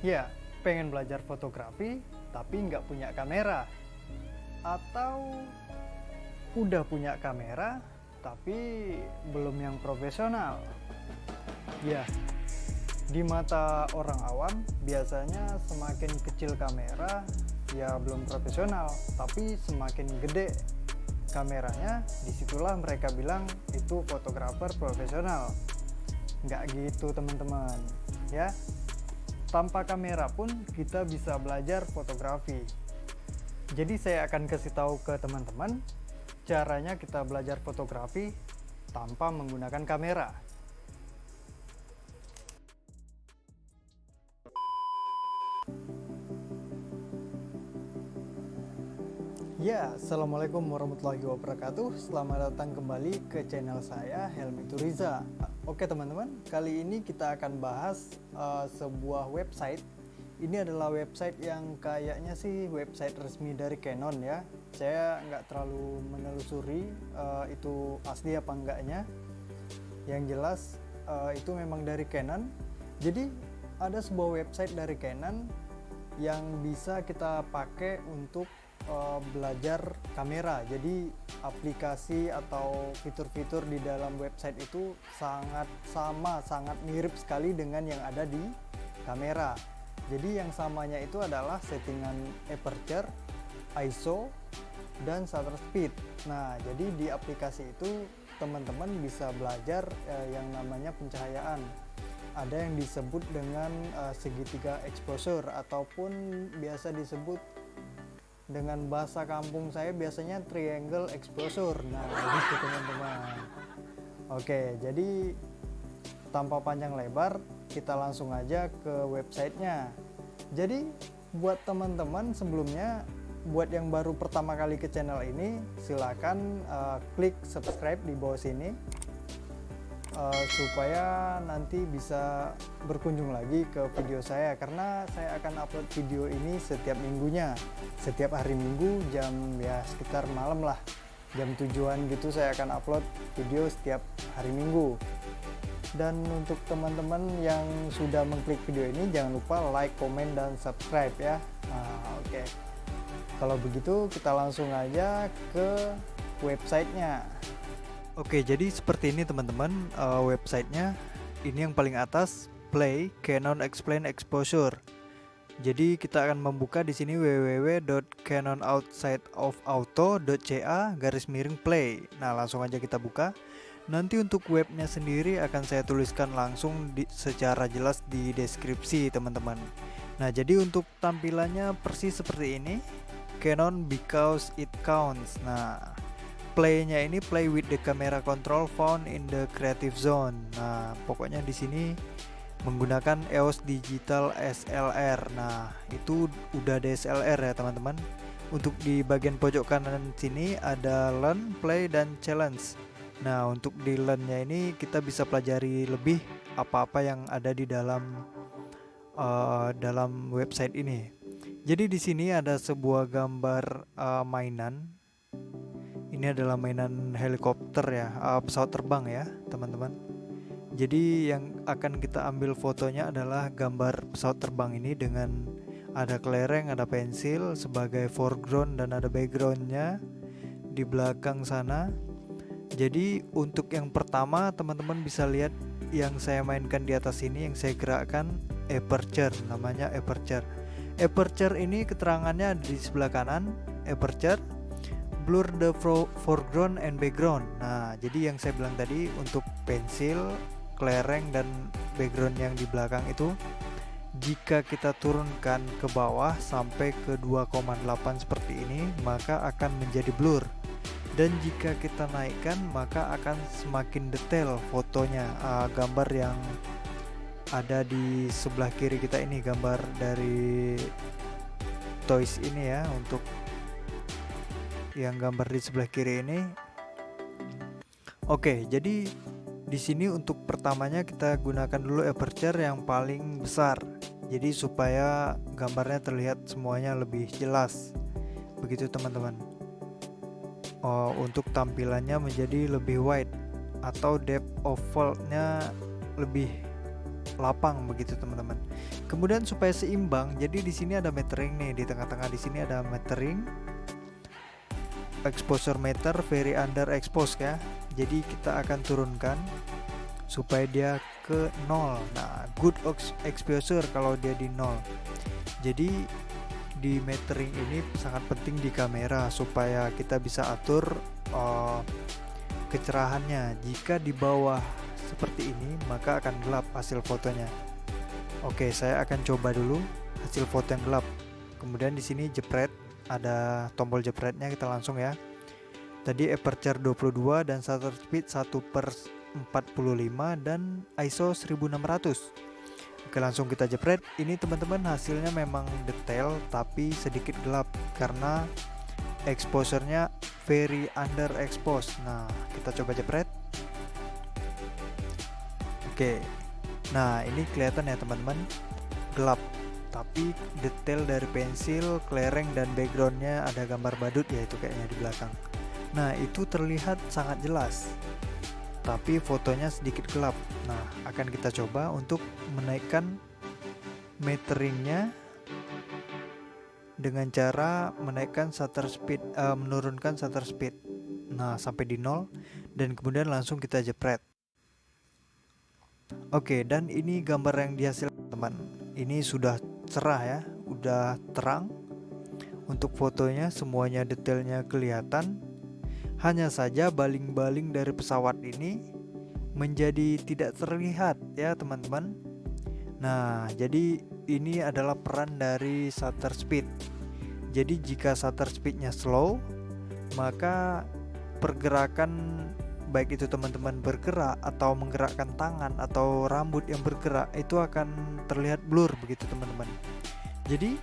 Ya, pengen belajar fotografi tapi nggak punya kamera, atau udah punya kamera tapi belum yang profesional. Ya, di mata orang awam biasanya semakin kecil kamera ya belum profesional, tapi semakin gede kameranya disitulah mereka bilang itu fotografer profesional. Nggak gitu teman-teman ya. Tanpa kamera pun kita bisa belajar fotografi. Jadi saya akan kasih tahu ke teman-teman caranya kita belajar fotografi tanpa menggunakan kamera. Ya, assalamualaikum warahmatullahi wabarakatuh. Selamat datang kembali ke channel saya, Helmi Turiza. Oke teman-teman, kali ini kita akan bahas sebuah website. Ini adalah website yang kayaknya sih website resmi dari Canon ya. Saya nggak terlalu menelusuri itu asli apa enggaknya. Yang jelas itu memang dari Canon. Jadi ada sebuah website dari Canon yang bisa kita pakai untuk belajar kamera. Jadi aplikasi atau fitur-fitur di dalam website itu sangat mirip sekali dengan yang ada di kamera. Jadi yang samanya itu adalah settingan aperture, ISO, dan shutter speed. Nah, jadi di aplikasi itu teman-teman bisa belajar yang namanya pencahayaan. Ada yang disebut dengan segitiga exposure ataupun biasa disebut dengan bahasa kampung saya biasanya triangle exposure. Nah, gitu teman-teman. Oke, jadi tanpa panjang lebar kita langsung aja ke websitenya. Jadi buat teman-teman sebelumnya, buat yang baru pertama kali ke channel ini, silakan klik subscribe di bawah sini supaya nanti bisa berkunjung lagi ke video saya, karena saya akan upload video ini setiap minggunya, setiap hari Minggu jam ya sekitar malam lah, jam 7-an gitu saya akan upload video setiap hari Minggu. Dan untuk teman-teman yang sudah mengklik video ini, jangan lupa like, komen, dan subscribe ya. Nah, oke. Kalau begitu kita langsung aja ke websitenya. Oke, jadi seperti ini teman-teman websitenya. Ini yang paling atas, Play Canon Explain Exposure. Jadi kita akan membuka di sini www.canonoutsideofauto.ca/play. Nah, langsung aja kita buka. Nanti untuk webnya sendiri akan saya tuliskan langsung secara jelas di deskripsi teman-teman. Nah, jadi untuk tampilannya persis seperti ini. Canon because it counts. Nah, play-nya ini play with the camera control found in the creative zone. Nah, pokoknya di sini menggunakan EOS Digital SLR. Nah, itu udah DSLR ya teman-teman. Untuk di bagian pojok kanan sini ada learn, play, dan challenge. Nah, untuk di learn-nya ini kita bisa pelajari lebih apa-apa yang ada di dalam website ini. Jadi di sini ada sebuah gambar mainan. Ini adalah mainan helikopter ya, pesawat terbang ya teman-teman. Jadi yang akan kita ambil fotonya adalah gambar pesawat terbang ini dengan ada kelereng, ada pensil sebagai foreground, dan ada backgroundnya di belakang sana. Jadi untuk yang pertama teman-teman bisa lihat yang saya mainkan di atas ini, yang saya gerakkan aperture, namanya aperture. Aperture ini keterangannya ada di sebelah kanan, aperture blur the foreground and background. Nah, jadi yang saya bilang tadi untuk pensil, kelereng, dan background yang di belakang itu, jika kita turunkan ke bawah sampai ke 2,8 seperti ini, maka akan menjadi blur. Dan jika kita naikkan, maka akan semakin detail fotonya. Gambar yang ada di sebelah kiri kita ini, gambar dari toys ini ya, untuk yang gambar di sebelah kiri ini. Oke, jadi di sini untuk pertamanya kita gunakan dulu aperture yang paling besar. Jadi supaya gambarnya terlihat semuanya lebih jelas. Begitu teman-teman. Untuk tampilannya menjadi lebih wide atau depth of field-nya lebih lapang begitu teman-teman. Kemudian supaya seimbang, jadi di sini ada metering nih, di tengah-tengah di sini ada metering, exposure meter, very under expose ya. Jadi kita akan turunkan supaya dia ke 0. Nah, good exposure kalau dia di 0. Jadi di metering ini sangat penting di kamera supaya kita bisa atur kecerahannya. Jika di bawah seperti ini maka akan gelap hasil fotonya. Oke, saya akan coba dulu hasil foto yang gelap. Kemudian di sini jepret, ada tombol jepretnya, kita langsung ya. Tadi aperture 22 dan shutter speed 1/45 dan ISO 1600. Oke, langsung kita jepret. Ini teman-teman hasilnya memang detail tapi sedikit gelap karena exposure-nya very under expose. Nah, kita coba jepret. Oke. Nah, ini kelihatan ya teman-teman, gelap. Tapi detail dari pensil, kelereng dan backgroundnya ada gambar badut ya, itu kayaknya di belakang. Nah, itu terlihat sangat jelas. Tapi fotonya sedikit gelap. Nah, akan kita coba untuk menaikkan meteringnya dengan cara menaikkan shutter speed, menurunkan shutter speed. Nah, sampai di 0 dan kemudian langsung kita jepret. Oke, dan ini gambar yang dihasilkan teman. Ini sudah cerah ya, udah terang. Untuk fotonya semuanya detailnya kelihatan. Hanya saja baling-baling dari pesawat ini menjadi tidak terlihat ya teman-teman. Nah, jadi ini adalah peran dari shutter speed. Jadi jika shutter speednya slow, maka pergerakan baik itu teman-teman bergerak atau menggerakkan tangan atau rambut yang bergerak itu akan terlihat blur begitu teman-teman. Jadi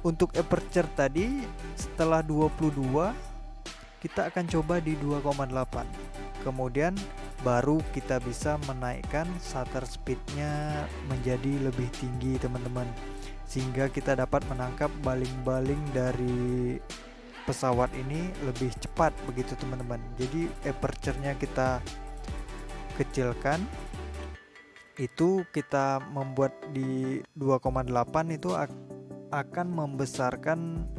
untuk aperture tadi setelah 22 kita akan coba di 2,8. Kemudian baru kita bisa menaikkan shutter speednya menjadi lebih tinggi teman-teman, sehingga kita dapat menangkap baling-baling dari pesawat ini lebih cepat begitu teman-teman. Jadi aperture-nya kita kecilkan, itu kita membuat di 2,8 itu akan membesarkan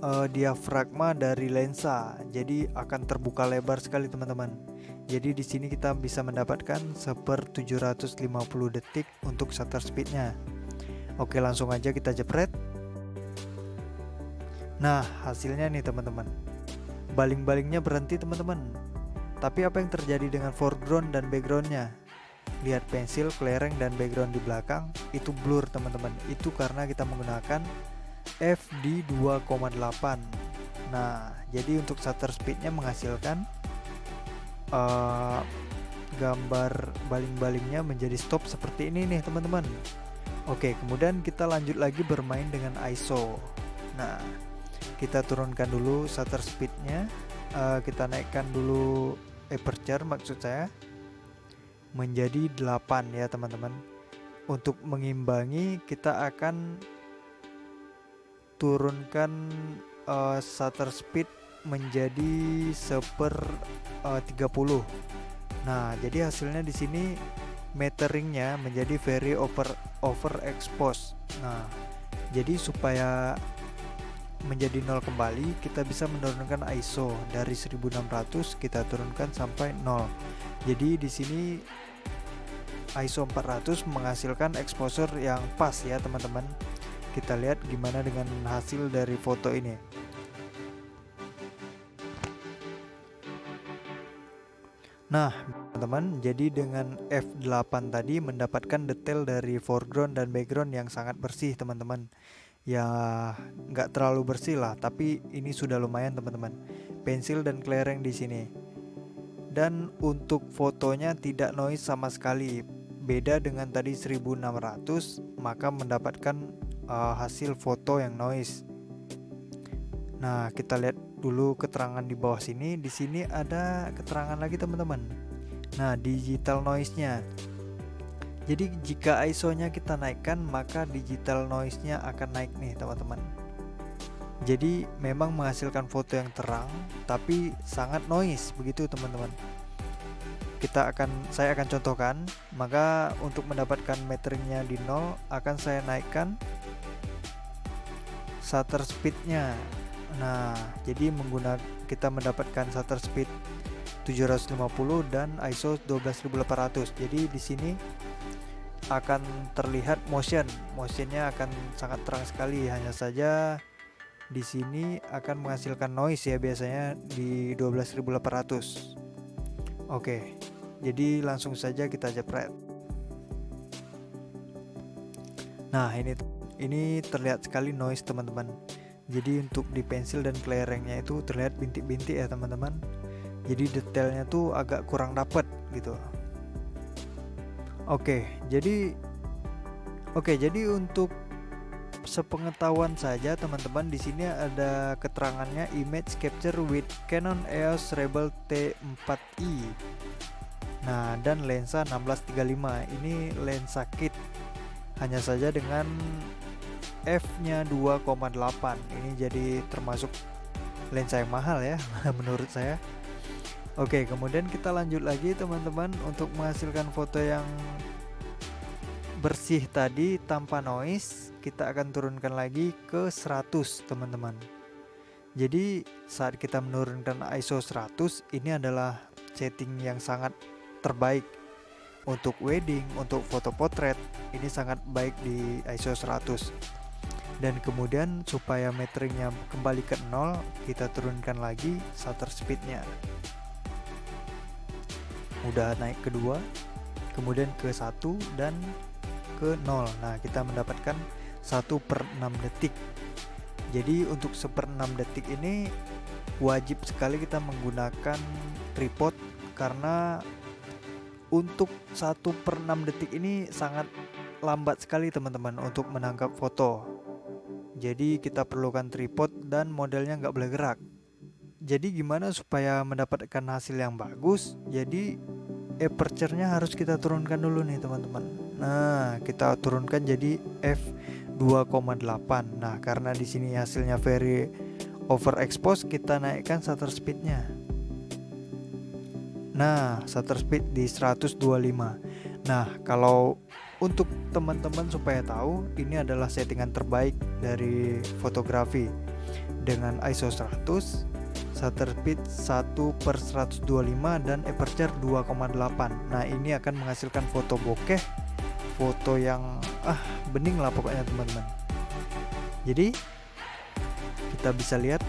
diafragma dari lensa, jadi akan terbuka lebar sekali teman-teman. Jadi di sini kita bisa mendapatkan 1/750 detik untuk shutter speednya. Oke, langsung aja kita jepret. Nah, hasilnya nih teman-teman, baling-balingnya berhenti teman-teman. Tapi apa yang terjadi dengan foreground dan backgroundnya? Lihat pensil, kelereng dan background di belakang itu blur teman-teman. Itu karena kita menggunakan FD 2,8. Nah, jadi untuk shutter speednya menghasilkan gambar baling-balingnya menjadi stop seperti ini nih teman-teman. Oke, kemudian kita lanjut lagi bermain dengan ISO. Nah, kita turunkan dulu shutter speednya, kita naikkan dulu aperture maksud saya menjadi 8 ya teman-teman. Untuk mengimbangi kita akan turunkan shutter speed menjadi 1/30. Nah, jadi hasilnya di sini meteringnya menjadi very overexpose. Nah, jadi supaya menjadi 0 kembali, kita bisa menurunkan ISO dari 1600 kita turunkan sampai 0. Jadi di sini ISO 400 menghasilkan exposure yang pas ya teman-teman. Kita lihat gimana dengan hasil dari foto ini. Nah teman-teman, jadi dengan F8 tadi mendapatkan detail dari foreground dan background yang sangat bersih teman-teman. Ya nggak terlalu bersih lah, tapi ini sudah lumayan teman-teman. Pensil dan kelereng di sini. Dan untuk fotonya tidak noise sama sekali. Beda dengan tadi 1600, maka mendapatkan hasil foto yang noise. Nah, kita lihat dulu keterangan di bawah sini. Di sini ada keterangan lagi teman-teman. Nah, digital noise-nya. Jadi jika ISO-nya kita naikkan, maka digital noise-nya akan naik nih teman-teman. Jadi memang menghasilkan foto yang terang, tapi sangat noise begitu teman-teman. saya akan contohkan. Maka untuk mendapatkan meteringnya di 0 akan saya naikkan shutter speednya. Nah, jadi kita mendapatkan shutter speed 750 dan ISO 12800. Jadi di sini akan terlihat motionnya akan sangat terang sekali. Hanya saja di sini akan menghasilkan noise ya, biasanya di 12800. Oke, jadi langsung saja kita jepret. Nah, ini terlihat sekali noise teman-teman. Jadi untuk di pensil dan kelerengnya itu terlihat bintik-bintik ya teman-teman. Jadi detailnya tuh agak kurang dapet gitu. Oke, jadi untuk sepengetahuan saja teman-teman, di sini ada keterangannya image capture with Canon EOS Rebel T4i. Nah, dan lensa 1635. Ini lensa kit. Hanya saja dengan f-nya 2,8. Ini jadi termasuk lensa yang mahal ya menurut saya. Oke, kemudian kita lanjut lagi teman-teman untuk menghasilkan foto yang bersih tadi tanpa noise. Kita akan turunkan lagi ke 100 teman-teman. Jadi saat kita menurunkan ISO 100, ini adalah setting yang sangat terbaik untuk wedding, untuk foto potret. Ini sangat baik di ISO 100. Dan kemudian supaya meteringnya kembali ke 0, kita turunkan lagi shutter speednya. Udah naik ke 2, kemudian ke 1 dan ke 0. Nah, kita mendapatkan 1/6 detik. Jadi untuk 1/6 detik ini wajib sekali kita menggunakan tripod, karena untuk 1/6 detik ini sangat lambat sekali teman-teman untuk menangkap foto. Jadi kita perlukan tripod dan modelnya nggak boleh gerak. Jadi gimana supaya mendapatkan hasil yang bagus? Jadi aperture-nya harus kita turunkan dulu nih teman-teman. Nah, kita turunkan jadi f2,8. Nah, karena di sini hasilnya very overexpose, kita naikkan shutter speednya. Nah, shutter speed di 125. Nah, kalau untuk teman-teman supaya tahu, ini adalah settingan terbaik dari fotografi. Dengan ISO 100, shutter speed 1/125 dan aperture 2,8. Nah, ini akan menghasilkan foto bokeh, foto yang bening lah pokoknya teman-teman. Jadi kita bisa lihat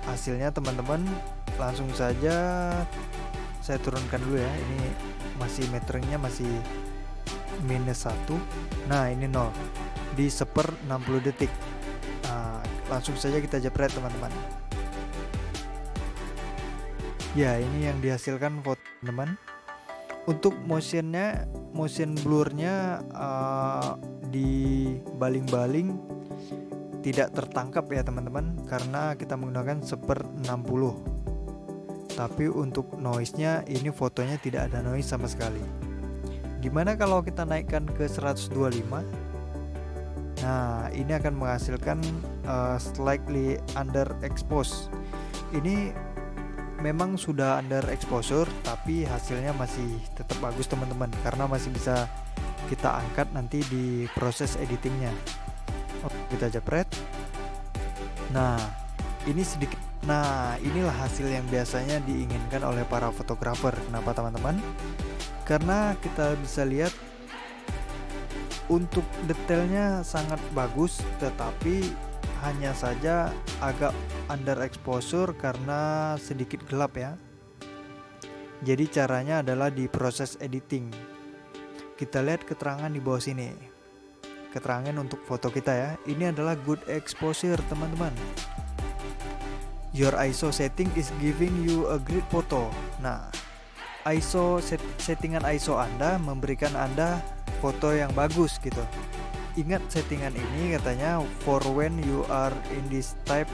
hasilnya teman-teman. Langsung saja saya turunkan dulu ya. Ini masih meteringnya masih -1. Nah, ini 0 di 1/60 detik. Nah, langsung saja kita jepret teman-teman. Ya, ini yang dihasilkan foto teman-teman. Untuk motion blurnya di baling-baling tidak tertangkap ya teman-teman, karena kita menggunakan 1/60. Tapi untuk noise-nya, ini fotonya tidak ada noise sama sekali. Gimana kalau kita naikkan ke 125? Nah, ini akan menghasilkan slightly underexposed. Ini memang sudah under exposure, tapi hasilnya masih tetap bagus teman-teman, karena masih bisa kita angkat nanti di proses editingnya. Kita jepret. Nah, ini sedikit. Nah, inilah hasil yang biasanya diinginkan oleh para fotografer. Kenapa teman-teman? Karena kita bisa lihat untuk detailnya sangat bagus, tetapi hanya saja agak under exposure karena sedikit gelap ya. Jadi caranya adalah di proses editing. Kita lihat keterangan di bawah sini. Keterangan untuk foto kita ya. Ini adalah good exposure teman-teman. Your ISO setting is giving you a great photo. Nah, settingan ISO Anda memberikan Anda foto yang bagus gitu. Ingat settingan ini katanya for when you are in this type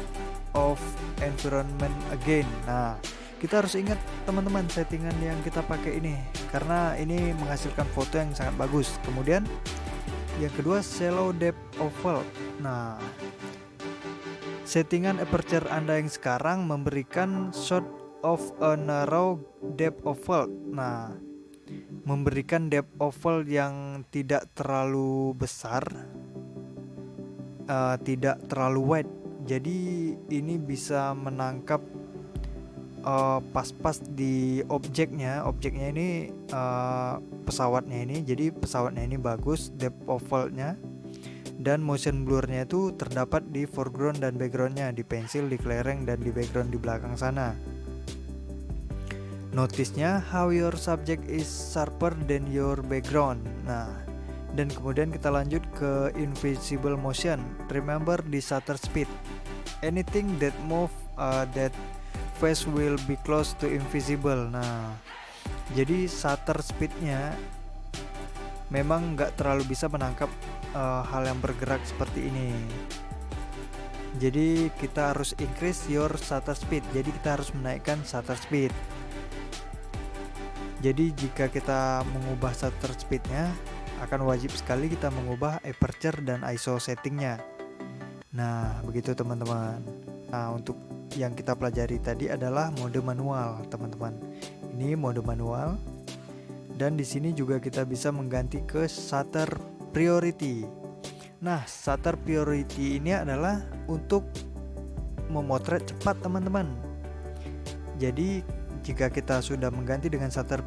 of environment again. Nah, kita harus ingat teman-teman settingan yang kita pakai ini, karena ini menghasilkan foto yang sangat bagus. Kemudian yang kedua, shallow depth of field. Nah, settingan aperture Anda yang sekarang memberikan shot of a narrow depth of field. Nah, memberikan depth of field yang tidak terlalu besar, tidak terlalu wide. Jadi ini bisa menangkap pas-pas di objeknya ini, pesawatnya ini. Jadi pesawatnya ini bagus depth of field-nya, dan motion blur-nya itu terdapat di foreground dan background-nya, di pensil, di kelereng, dan di background di belakang sana. Notice-nya how your subject is sharper than your background. Nah, dan kemudian kita lanjut ke invisible motion. Remember the shutter speed. Anything that move that face will be close to invisible. Nah, jadi shutter speednya memang nggak terlalu bisa menangkap hal yang bergerak seperti ini. Jadi kita harus increase your shutter speed. Jadi kita harus menaikkan shutter speed. Jadi jika kita mengubah shutter speednya, akan wajib sekali kita mengubah aperture dan ISO settingnya. Nah, begitu teman-teman. Nah, untuk yang kita pelajari tadi adalah mode manual, teman-teman. Ini mode manual. Dan di sini juga kita bisa mengganti ke shutter priority. Nah, shutter priority ini adalah untuk memotret cepat, teman-teman. Jadi jika kita sudah mengganti dengan shutter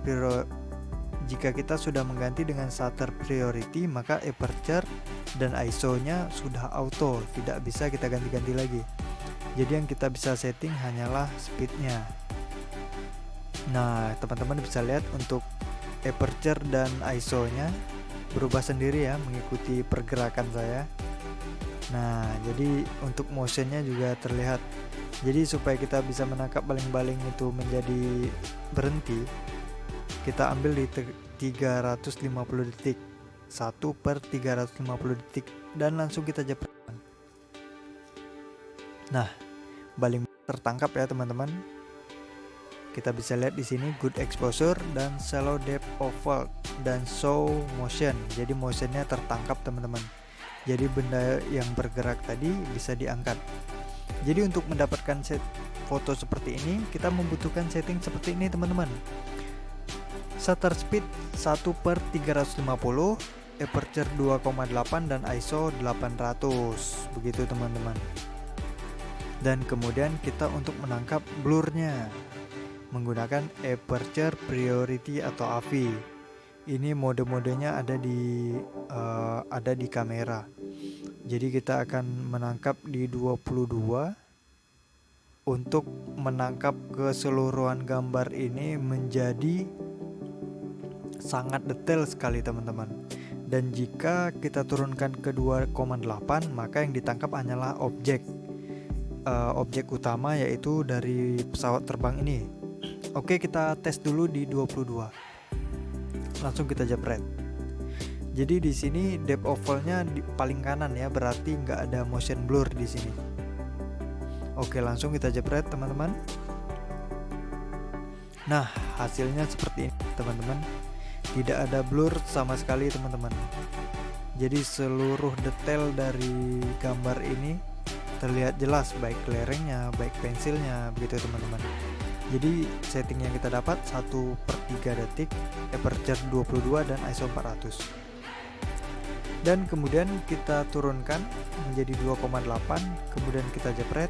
priority, maka aperture dan ISO-nya sudah auto, tidak bisa kita ganti-ganti lagi. Jadi yang kita bisa setting hanyalah speednya. Nah, teman-teman bisa lihat untuk aperture dan ISO-nya berubah sendiri ya, mengikuti pergerakan saya. Nah, jadi untuk motionnya juga terlihat. Jadi supaya kita bisa menangkap baling-baling itu menjadi berhenti, kita ambil di 350 detik, 1/350 detik, dan langsung kita jepret. Nah, baling tertangkap ya teman-teman. Kita bisa lihat di sini good exposure dan shallow depth of field dan show motion. Jadi motionnya tertangkap teman-teman. Jadi benda yang bergerak tadi bisa diangkat. Jadi untuk mendapatkan set foto seperti ini, kita membutuhkan setting seperti ini teman-teman. Shutter speed 1/350, aperture 2,8 dan ISO 800. Begitu teman-teman. Dan kemudian kita untuk menangkap blurnya menggunakan aperture priority atau AV. Ini mode-modenya ada di kamera. Jadi kita akan menangkap di 22 untuk menangkap keseluruhan gambar ini menjadi sangat detail sekali teman-teman. Dan jika kita turunkan ke 2,8, maka yang ditangkap hanyalah objek utama, yaitu dari pesawat terbang ini. Oke, kita tes dulu di 22. Langsung kita jepret. Jadi di sini depth of field-nya di paling kanan ya, berarti nggak ada motion blur di sini. Oke, langsung kita jepret teman-teman. Nah, hasilnya seperti ini teman-teman. Tidak ada blur sama sekali teman-teman. Jadi seluruh detail dari gambar ini terlihat jelas, baik kelerengnya, baik pensilnya, begitu teman-teman. Jadi setting yang kita dapat 1/3 detik, aperture 22 dan ISO 400. Dan kemudian kita turunkan menjadi 2,8, kemudian kita jepret.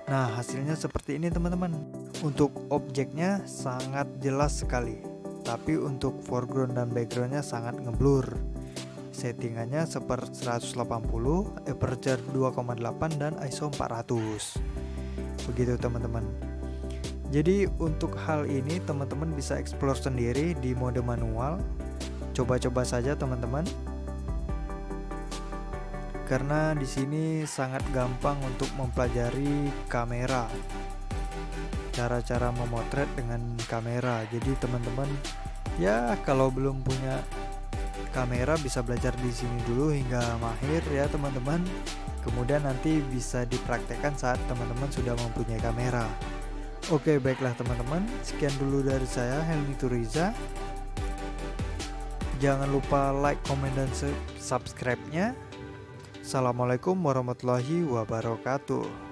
Nah, hasilnya seperti ini teman-teman. Untuk objeknya sangat jelas sekali, tapi untuk foreground dan backgroundnya sangat ngeblur. Settingannya 1/180, aperture 2,8 dan ISO 400. Begitu teman-teman. Jadi untuk hal ini teman-teman bisa explore sendiri di mode manual. Coba-coba saja teman-teman. Karena di sini sangat gampang untuk mempelajari kamera. Cara-cara memotret dengan kamera. Jadi teman-teman ya kalau belum punya kamera bisa belajar di sini dulu hingga mahir ya teman-teman. Kemudian nanti bisa dipraktekkan saat teman-teman sudah mempunyai kamera. Oke, baiklah teman-teman, sekian dulu dari saya, Helmi Turiza. Jangan lupa like, comment, dan subscribe-nya. Assalamualaikum warahmatullahi wabarakatuh.